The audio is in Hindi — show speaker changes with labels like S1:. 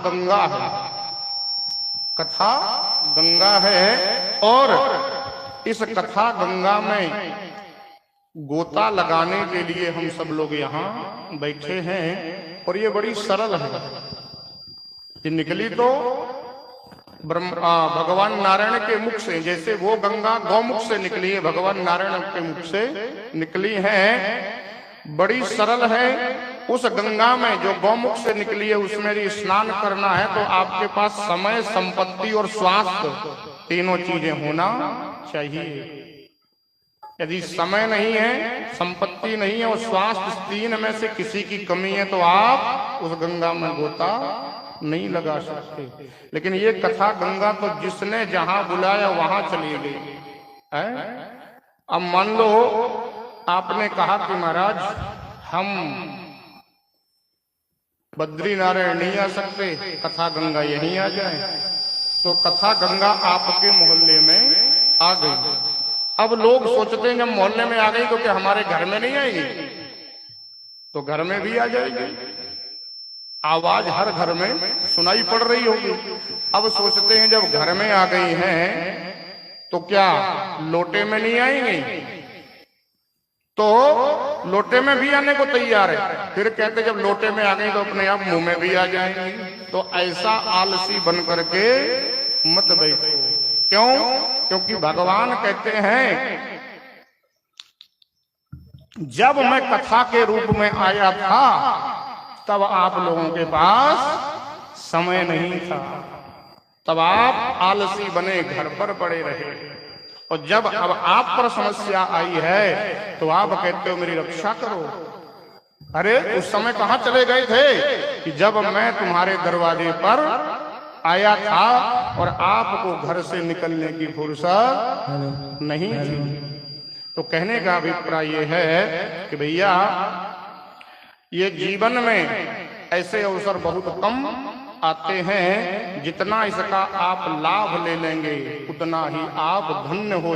S1: गंगा है, कथा गंगा है। और इस कथा गंगा में गोता लगाने के लिए हम सब लोग यहाँ बैठे हैं। और ये बड़ी सरल है। ये निकली तो भगवान नारायण के मुख से, जैसे वो गंगा गौमुख से निकली है, भगवान नारायण के मुख से निकली है। बड़ी सरल है। उस गंगा में जो गौमुख से निकली है उसमें यदि स्नान करना है तो आपके पास समय, संपत्ति और स्वास्थ्य तीनों चीजें होना चाहिए। यदि समय नहीं है, संपत्ति नहीं है और स्वास्थ्य, तीन में से किसी की कमी है तो आप उस गंगा में गोता नहीं लगा सकते। लेकिन ये कथा गंगा तो जिसने जहां बुलाया वहां चली गई है। अब मान लो आपने कहा कि महाराज हम बद्रीनारायण नहीं आ सकते, कथा गंगा यहीं आ जाए, तो कथा गंगा आपके मोहल्ले में आ गई। अब लोग सोचते हैं जब मोहल्ले में आ गई तो क्या हमारे घर में नहीं आएगी? तो घर में भी आ जाएगी, आवाज हर घर में सुनाई पड़ रही होगी। अब सोचते हैं जब घर में आ गई हैं तो क्या लोटे में नहीं आएंगी? तो लोटे में भी आने को तैयार है। फिर कहते जब लोटे में आ गई तो अपने आप मुंह में भी आ जाएंगी। तो ऐसा आलसी बन करके मत बैठो। क्यों? क्योंकि भगवान कहते हैं जब मैं कथा के रूप में आया था तब आप लोगों के पास समय नहीं था, तब आप आलसी बने, घर पर पड़े रहे। और जब अब आप पर समस्या आई है तो आप कहते हो मेरी रक्षा करो। अरे उस समय कहाँ चले गए थे कि जब मैं तुम्हारे दरवाजे पर आया था और आपको घर से निकलने की फुर्सत नहीं थी। तो कहने का अभिप्राय ये है कि भैया ये जीवन में ऐसे अवसर बहुत कम आते हैं। जितना इसका आप लाभ ले लेंगे उतना ही आप धन्य हो